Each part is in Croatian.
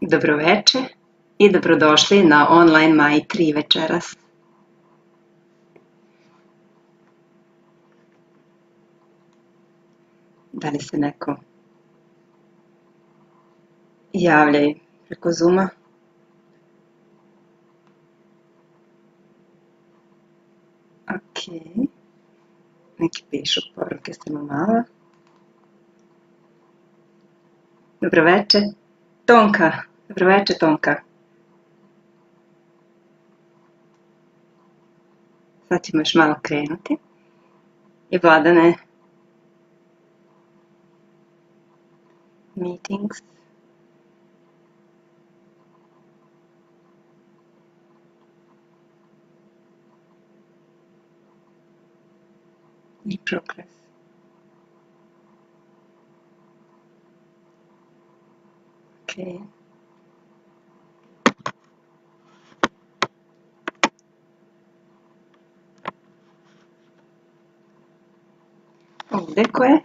Dobroveče i dobrodošli na online Maitri večeras. Da li se neko javlja preko Zooma? Ok. Neki pišu poruke samo malo. Dobroveče. Tonka. Dobroveče, Tonka. Sad ćemo još malo krenuti. I Vladane. Meetings. I progress. Ok. Ovdje ko je?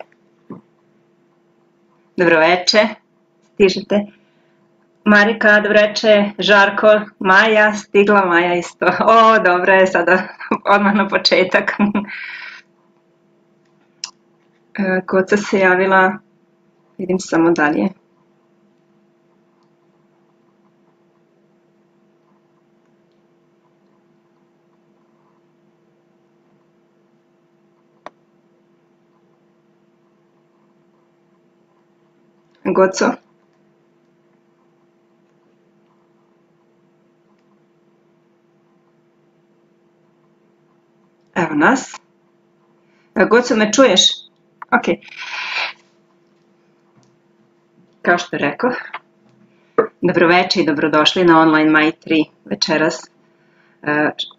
Dobroveče, stižete. Marika, dobroveče, Žarko, Maja, stigla Maja isto. O, dobro je sada, odmah na početak. Koca se javila, vidim samo dalje. Goco. Evo nas. Goco, me čuješ? Ok. Kao što rekao, dobroveče i dobrodošli na online Maitri večeras.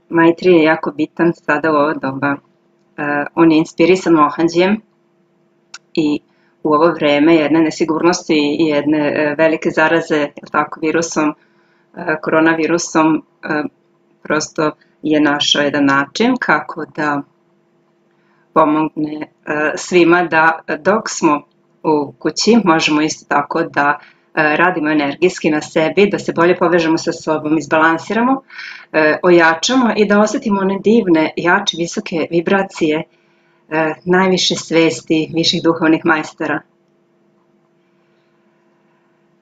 Maitri je jako bitan sada u ovo doba. On je inspirisan Mohanđijem i u ovo vreme jedne nesigurnosti i jedne velike zaraze, tako, virusom, koronavirusom, prosto je našao jedan način kako da pomogne svima da dok smo u kući možemo isto tako da radimo energijski na sebi, da se bolje povežemo sa sobom, izbalansiramo, ojačamo i da osjetimo one divne, jače, visoke vibracije najviše svesti, viših duhovnih majstora.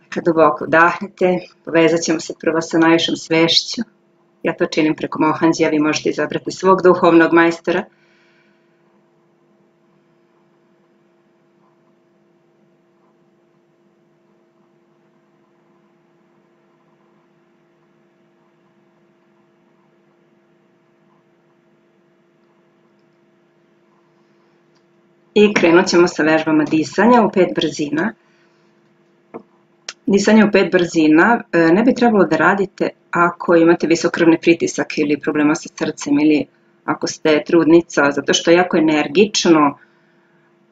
Kad duboko udahnete, povezat ćemo se prvo sa najvišom svešću. Ja to činim preko Mohanđija, vi možete izabrati svog duhovnog majstora. I krenut ćemo sa vežbama disanja u 5 brzina. Disanje u 5 brzina ne bi trebalo da radite ako imate visok krvni pritisak ili problema sa srcem ili ako ste trudnica, zato što je jako energično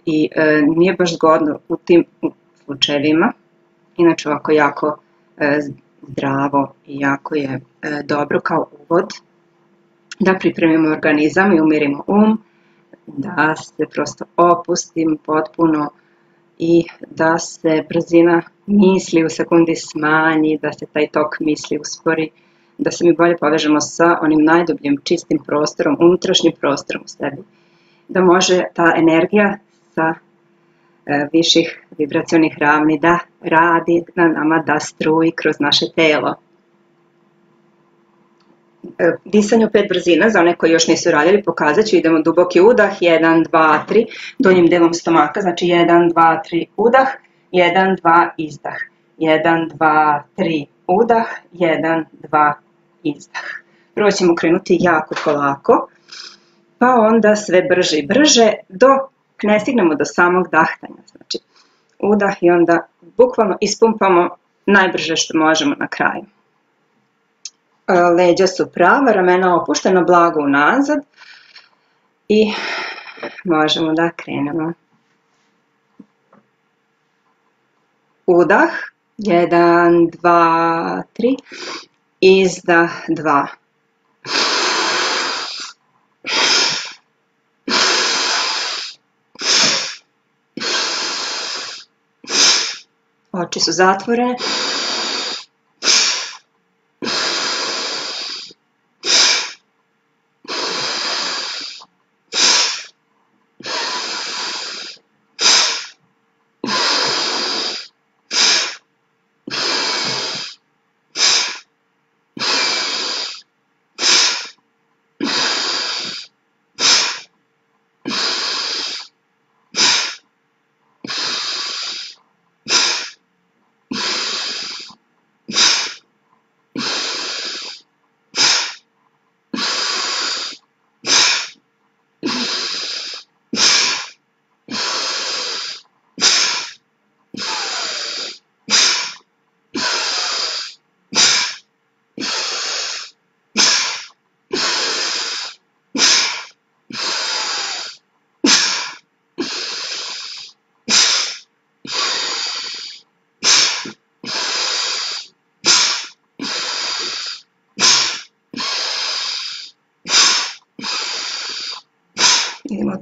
i nije baš zgodno u tim slučajevima. Inače ovako jako zdravo i jako je dobro kao uvod da pripremimo organizam i umirimo da se prosto opustimo potpuno i da se brzina misli u sekundi smanji, da se taj tok misli uspori, da se mi bolje povežemo sa onim najdubljim čistim prostorom, unutrašnjim prostorom u sebi. Da može ta energija sa viših vibracionih ravni da radi na nama, da struji kroz naše telo. Disanje u 5 brzina, za one koji još nisu radili, pokazat ću, idemo duboki udah, 1, 2, 3, donjim delom stomaka, znači 1, 2, 3 udah, 1, 2 izdah, 1, 2, 3 udah, 1, 2 izdah. Prvo ćemo krenuti jako polako, pa onda sve brže i brže dok ne stignemo do samog dahtanja. Znači udah i onda bukvalno ispumpamo najbrže što možemo na kraju. Leđa su prava, ramena opuštena, blago unazad i možemo da krenemo. Udah, 1, 2, 3, izdah 2. Oči su zatvorene.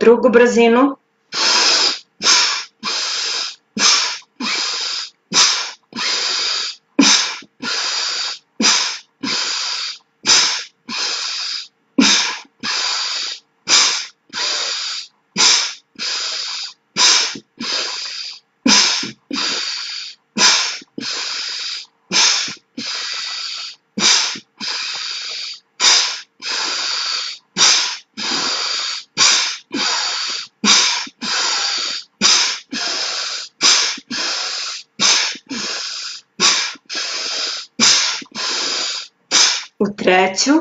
drugu brzinu. U treću.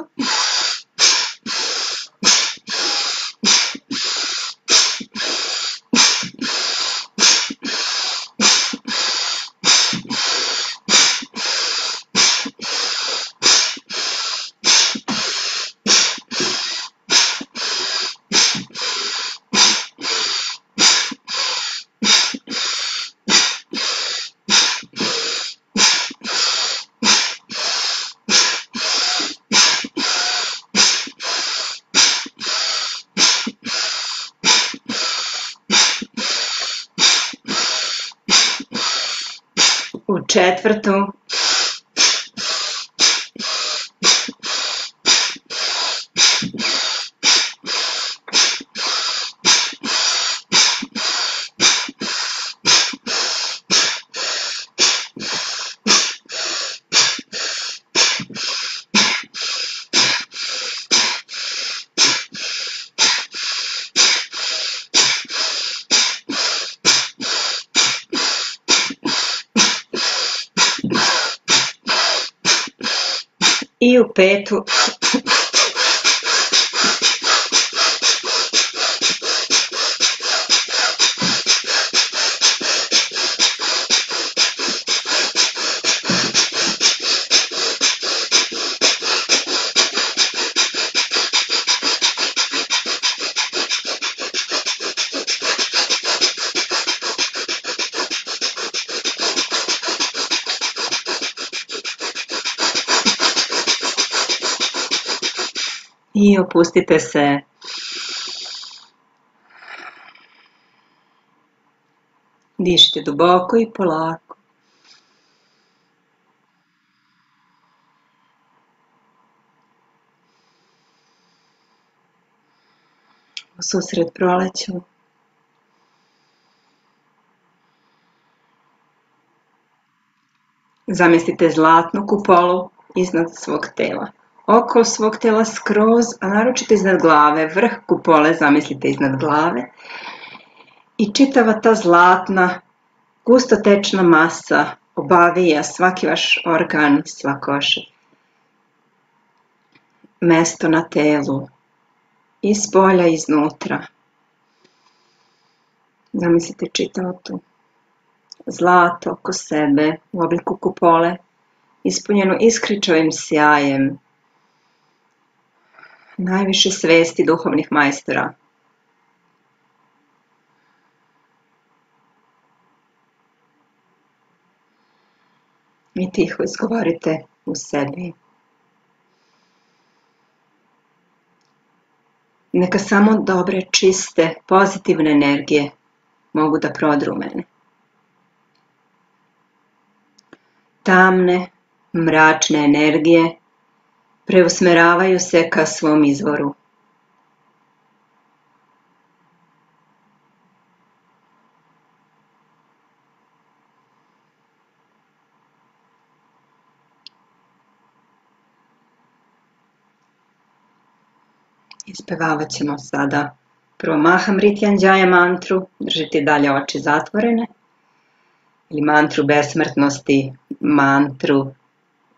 U četvrtu. I u petu. I opustite se. Dišite duboko i polako. U susret proleću. Zamislite zlatnu kupolu iznad svog tela. Oko svog tela skroz, a naročito iznad glave, vrh kupole zamislite iznad glave. I čitava ta zlatna, gustotečna masa obavija svaki vaš organ, svako vaše mesto na telu, iz polja i iznutra. Zamislite čitavo tu zlato oko sebe u obliku kupole, ispunjeno iskričavim sjajem najviše svesti duhovnih majstora. I tiho izgovorite u sebi. Neka samo dobre, čiste, pozitivne energije mogu da prodru mene. Tamne, mračne energije preusmeravaju se ka svom izvoru. Ispevavat ćemo sada prvo Mahamrityunjaya mantru, držite dalje oči zatvorene, ili mantru besmrtnosti, mantru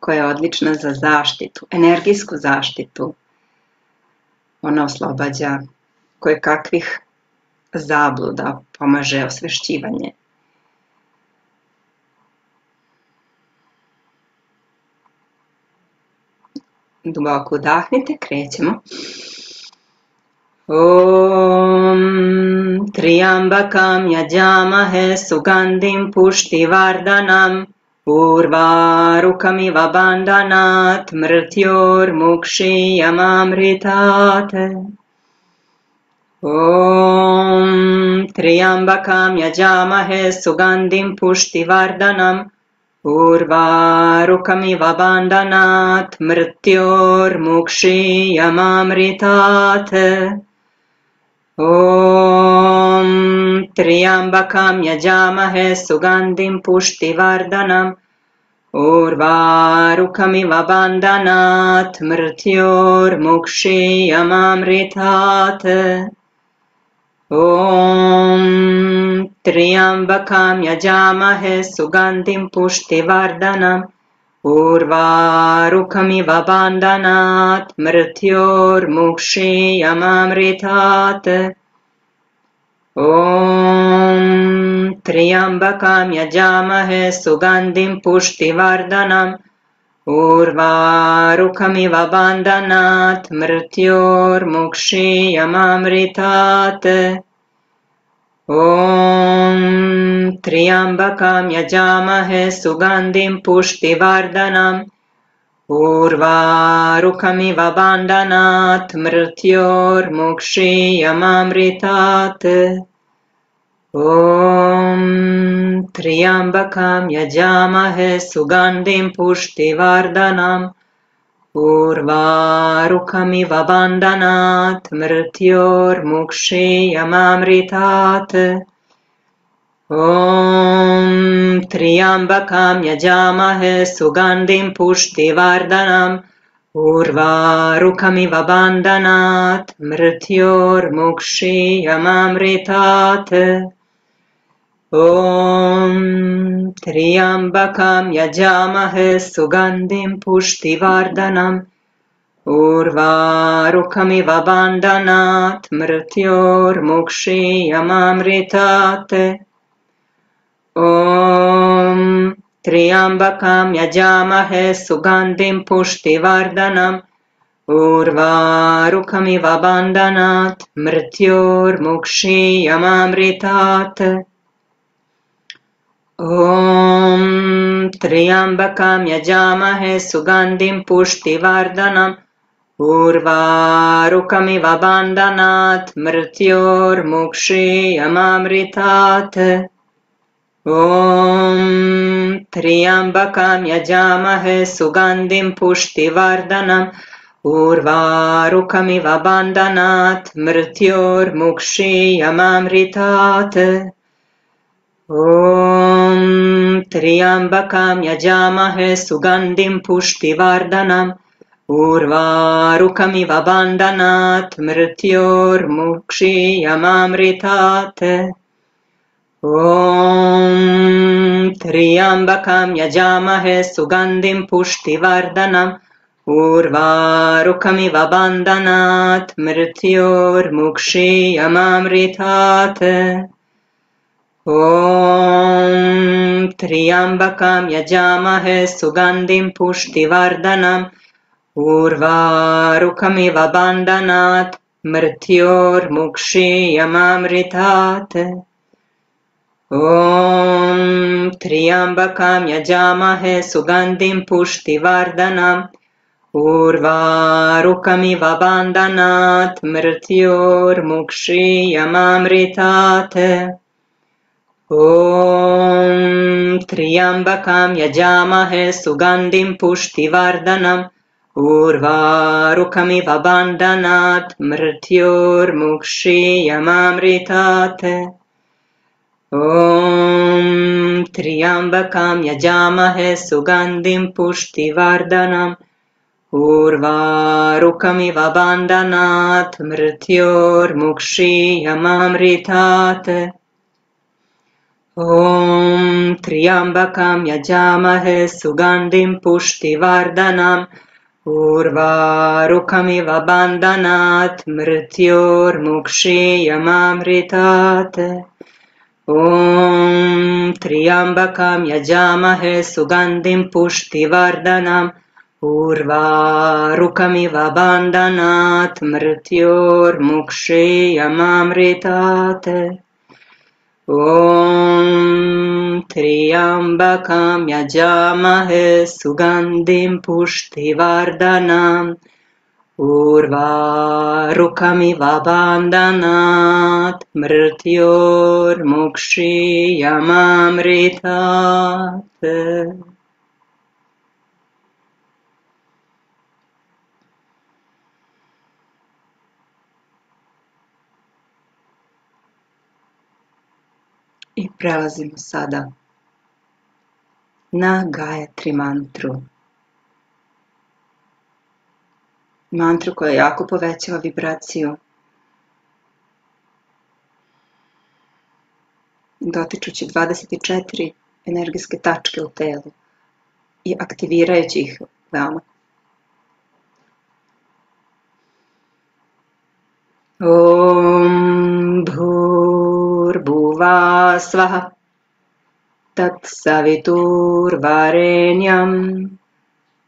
koja je odlična za zaštitu, energijsku zaštitu. Ona oslobađa kojekakvih zabluda, pomaže osvešćivanje. Duboko udahnite, krećemo. Om Triambakam yajamahe sugandhim pushtivardanam urvarukamiva bandhanat mrityor mukshiyamamritate. ॐ त्र्यम्बकं यजामहे सुगन्धिं पुष्टिवर्धनम् उर्वारुकमिव बन्धनात् मृत्योर्मुक्षीयमामृतात् ॐ त्र्यम्बकं यजामहे सुगन्धिं पुष्टिवर्धनम् उर्वारुकमिव बन्धनात् मृत्योर्मुक्षीयमामृतात् ॐ त्र्यम्बकं यजामहे सुगन्धिं पुष्टिवर्धनम् उर्वारुकमिव बन्धनात् मृत्योर्मुक्षीयमामृतात् ॐ त्र्यम्बकं यजामहे सुगन्धिं पुष्टिवर्धनम् उर्वारुकमिव बन्धनात् मृत्योर्मुक्षीयमामृतात् ॐ त्र्यम्बकं यजामहे सुगन्धिं पुष्टिवर्धनम् उर्वारुकमिव बन्धनात् मृत्योर्मुक्षीयमामृतात् ॐ त्र्यम्बकं यजामहे सुगन्धिं पुष्टिवर्धनम् उर्वारुकमिव बन्धनात् मृत्योर्मुक्षीयमामृतात् ॐ त्र्यम्बकं यजामहे सुगन्धिं पुष्टिवर्धनम् उर्वारुकमिव बन्धनात् मृत्योर्मुक्षीयमामृतात् ॐ त्र्यम्बकं यजामहे सुगन्धिं पुष्टिवर्धनम् उर्वारुकमिव बन्धनात् मृत्योर्मुक्षीयमामृतात् ॐ त्र्यम्बकं यजामहे सुगन्धिं पुष्टिवर्धनम् उर्वारुकमिव बन्धनात् मृत्योर्मुक्षीयमामृतात् ॐ त्र्यम्बकं यजामहे सुगन्धिं पुष्टिवर्धनम् उर्वारुकमिव बन्धनात् मृत्योर्मुक्षीयमामृतात् ॐ त्र्यम्बकं यजामहे सुगन्धिं पुष्टिवर्धनम् उर्वारुकमिव बन्धनात् मृत्योर्मुक्षीयमामृतात् ॐ त्र्यम्बकं यजामहे सुगन्धिं पुष्टिवर्धनम् उर्वारुकमिव बन्धनात् मृत्योर्मुक्षीयमामृतात् ॐ त्र्यम्बकं यजामहे सुगन्धिं पुष्टिवर्धनम् उर्वारुकमिव बन्धनात् मृत्योर्मुक्षीयमामृतात् ॐ त्र्यम्बकं यजामहे सुगन्धिं पुष्टिवर्धनम् उर्वारुकमिव बन्धनात् मृत्योर्मुक्षीयमामृतात् ॐ त्र्यम्बकं यजामहे सुगन्धिं पुष्टिवर्धनम् उर्वारुकमिव बन्धनात् मृत्योर्मुक्षीयमामृतात् ॐ त्र्यम्बकं यजामहे सुगन्धिं पुष्टिवर्धनम् उर्वारुकमिव बन्धनात् मृत्योर्मुक्षीयमामृतात् ॐ त्र्यम्बकं यजामहे सुगन्धिं पुष्टिवर्धनम् उर्वारुकमिव बन्धनात् मृत्योर्मुक्षीयमामृतात् ॐ त्र्यम्बकं यजामहे सुगन्धिं पुष्टिवर्धनम् उर्वारुकमिव बन्धनात् मृत्योर्मुक्षीयमामृतात् ॐ त्र्यम्बकं यजामहे सुगन्धिं पुष्टिवर्धनम् उर्वारुकमिव बन्धनात् मृत्योर्मुक्षीयमामृतात् ॐ त्र्यम्बकं यजामहे सुगन्धिं पुष्टिवर्धनम् Urvarukamiva bandhanat mrityormukshiyamamritat. I prelazimo sada na Gayatri mantru. Mantru koja jako povećava vibraciju, dotičući 24 energijske tačke u telu i aktivirajući ih veoma. Om Bhurbuva Svaha Tat Saviturvarenyam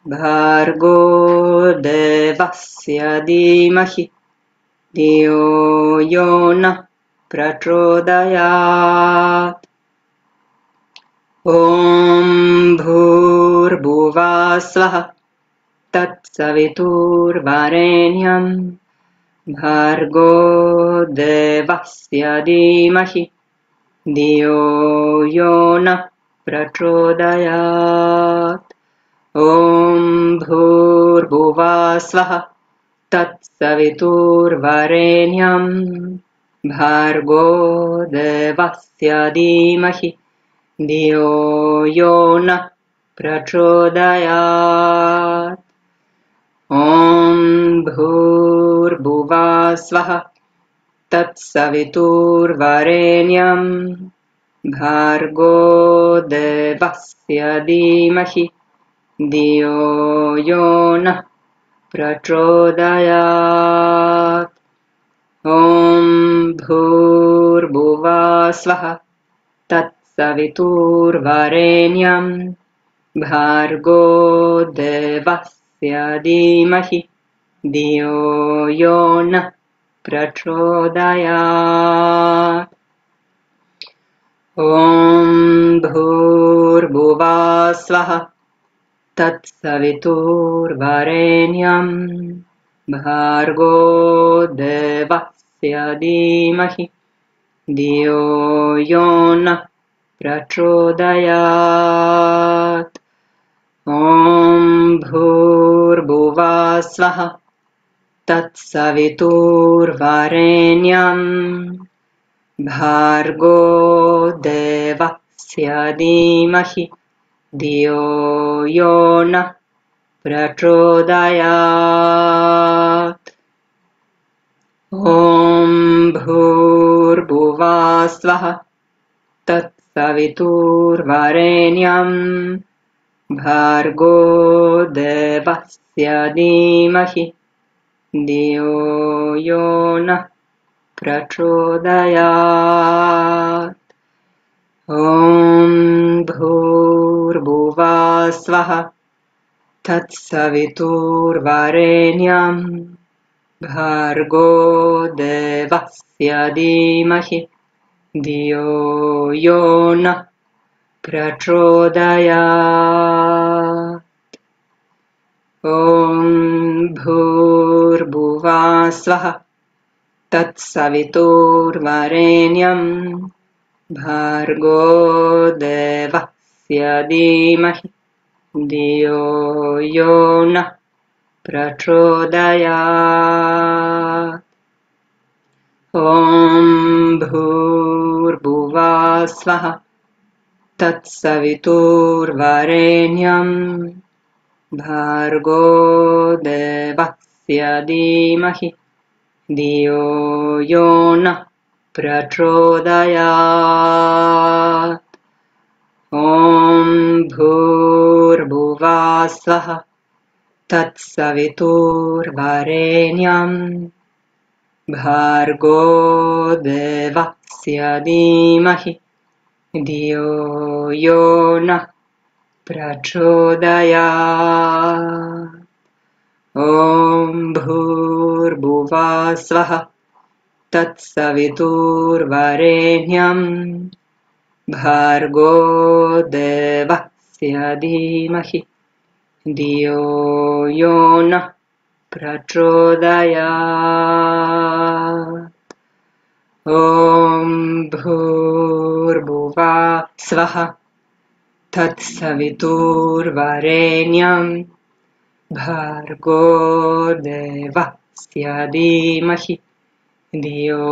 Bhargo Devasya Dhimahi Dhiyo Yona Prachodayat. Om Bhurbuva Svaha Tat Saviturvarenyam Bhargo Devasya Dhimahi Dhiyo Yona Prachodayat. Om Bhurbuva Svaha Tat Saviturvarenyam Bhargo Devasya Dhimahi Dhiyo Yona Prachodayat. Om Bhurbuva Svaha Tat Saviturvarenyam Bhargo Devasya Dhimahi Dhiyo Yona Prachodayat. Om Bhurbuva Svaha Tat Saviturvarenyam Bhargo Devasya Dhimahi Dhiyo Yona Prachodayat. Om Bhurbuva Svaha Tat Saviturvarenyam Bhargo Devasya Dhimahi Dhiyo Yona Prachodayat. Om Bhurbuva Svaha Tat Saviturvarenyam Bhargo Devasya Dhimahi Dhiyo Yona Prachodayat. Om Bhurbuva Svaha Tat Saviturvarenyam Bhargo Devasya Dhimahi Dhiyo Yona Prachodayat. Om Bhurbuva Svaha Tat Saviturvarenyam Bhargo Devasya Dhimahi Dhiyo Yona Prachodayat. Om Bhurbuva Svaha Tat Saviturvarenyam Bhargo Devasya Dhimahi Dhiyo Yona Prachodayat. Om Bhurbuva Svaha Tat Saviturvarenyam Bhargo Devasya Dhimahi Dhiyo Yona Prachodayat. Om Bhurbuva Svaha Tat Saviturvarenyam Bhargo Devasya Dhimahi Dhiyo Yona Prachodayat. Om Bhurbuva Svaha Tat Saviturvarenyam Bhargo Devasya Dhimahi Dhiyo Yona prachodayat. Om bhurbuva svaha tatsaviturvarenyam bhargo devasya dhimahi dhiyo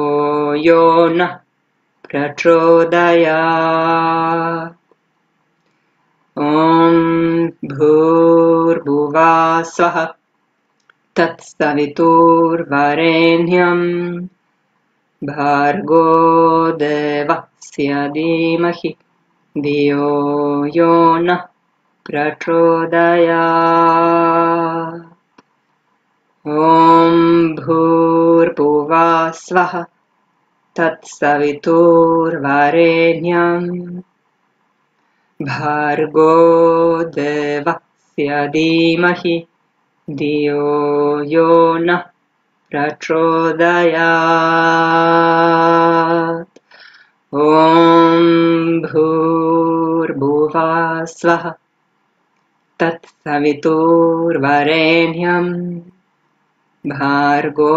yona prachodayat. Om bhurbuva svaha tatsaviturvarenyam bhargo devasya dhimahi dhiyo yona prachodayat. Om bhurbuva svaha tatsaviturvarenyam bhargo devasya dhimahi dhiyo yona prachodayat. Om bhurbuva svaha tatsaviturvarenyam bhargo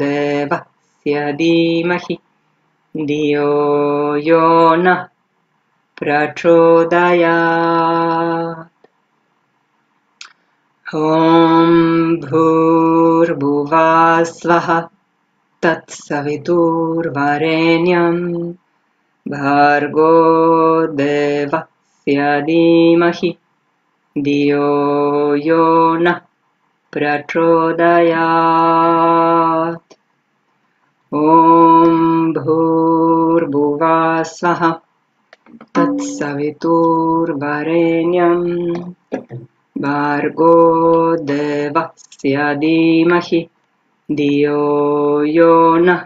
devasya dhimahi dhiyo yona prachodayat. Om bhurbuva svaha tatsaviturvarenyam bhargo devasya dhimahi dhiyo yona prachodayat. Om bhurbuva svaha tatsaviturvarenyam bhargo devasya dhimahi dhiyo yona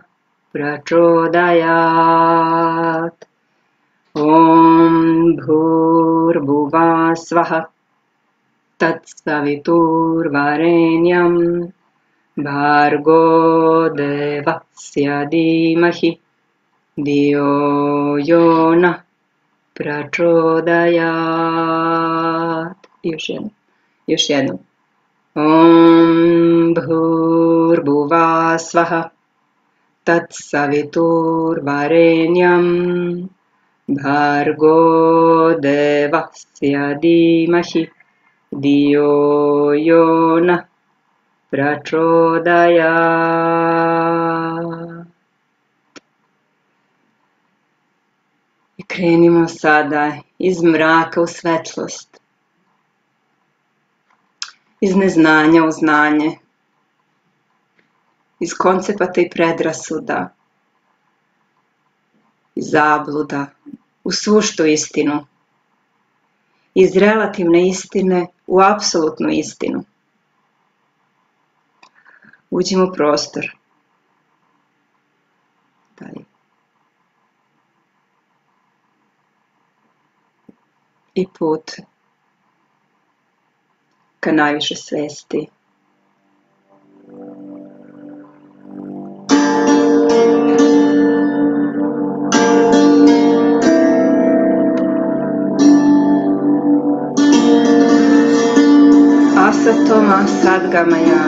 prachodayat. Om bhurbuva svaha tatsaviturvarenyam bhargo devasya dhimahi dhiyo yona prachodayat. Još jednom. Om bhurbuva svaha tatsaviturvarenyam bhargo devasya dhimahi dhiyo yona prachodayat. I krenimo sada iz mraka u svetlost, iz neznanja u znanje, iz koncepata i predrasuda, iz zabluda u suštu istinu, iz relativne istine u apsolutnu istinu. Uđimo u prostor. I put ka najviše svesti. Asatoma Sadgamaya.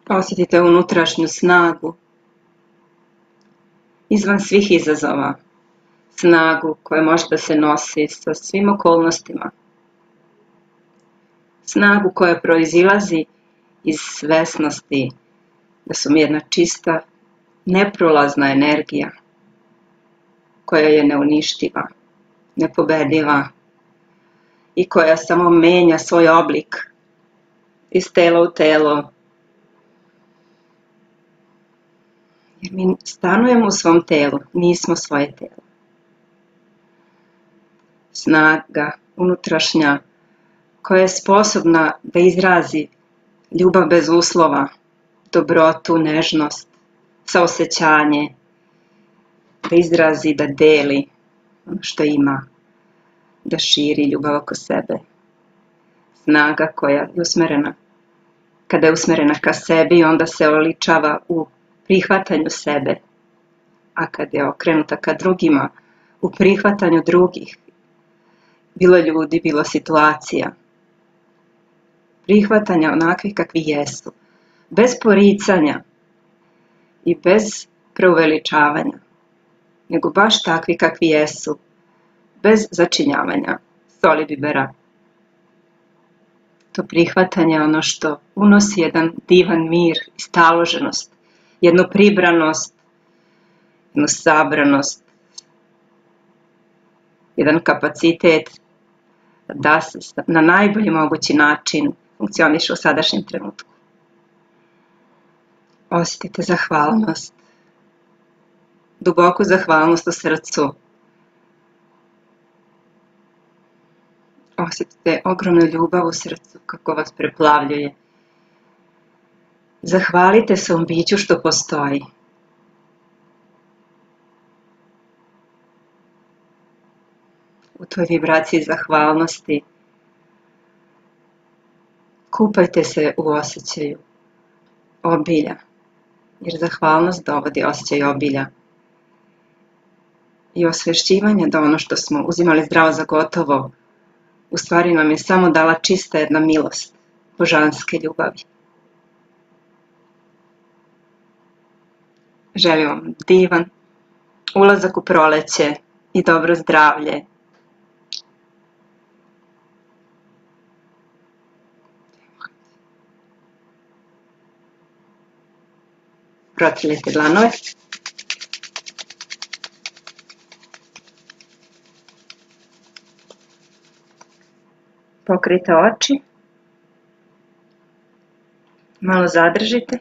Osjetite unutrašnju snagu izvan svih izazova, snagu koja može da se nosi sa svim okolnostima, snagu koja proizilazi iz svesnosti da su mi jedna čista, neprolazna energija koja je neuništiva, nepobediva i koja samo menja svoj oblik iz tela u telo. Jer mi stanujemo u svom telu, nismo svoje telo. Snaga unutrašnja koja je sposobna da izrazi ljubav bez uslova, dobrotu, nežnost, saosećanje, da izrazi, da deli ono što ima, da širi ljubav oko sebe. Snaga koja je usmerena, kada je usmerena ka sebi, onda se oličava u prihvatanju sebe, a kad je okrenuta ka drugima, u prihvatanju drugih, bilo ljudi, bilo situacija, prihvatanja onakvih kakvi jesu, bez poricanja i bez preuveličavanja, nego baš takvi kakvi jesu, bez začinjavanja, soli bibera. To prihvatanje je ono što unosi jedan divan mir i staloženost, jednu pribranost, jednu sabranost, jedan kapacitet da se na najbolji mogući način funkcioniše u sadašnjem trenutku. Osjetite zahvalnost, duboku zahvalnost u srcu. Osjetite ogromnu ljubav u srcu kako vas preplavljuje. Zahvalite svom biću što postoji. U toj vibraciji zahvalnosti kupajte se u osjećaju obilja, jer zahvalnost dovodi osjećaj obilja i osvešćivanje da ono što smo uzimali zdravo za gotovo u stvari nam je samo dala čista jedna milost božanske ljubavi. Želim vam divan ulazak u proleće i dobro zdravlje. Protrljite dlanove. Pokrijte oči. Malo zadržite.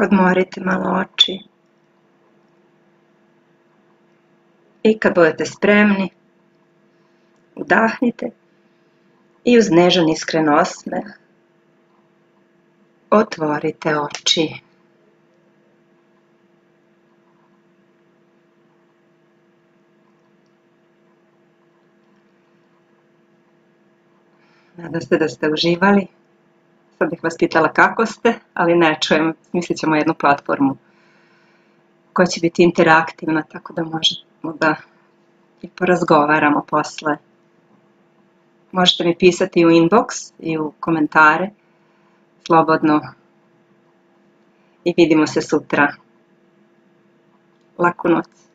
Odmorite malo oči. I kad budete spremni, udahnite i uz nežan iskren osmeh otvorite oči. Nadam se da ste uživali. Sad bih vas pitala kako ste, ali ne čujem. Mislit ćemo jednu platformu koja će biti interaktivna, tako da možemo da i porazgovaramo posle. Možete mi pisati u inbox i u komentare, slobodno. I vidimo se sutra. Laku noć.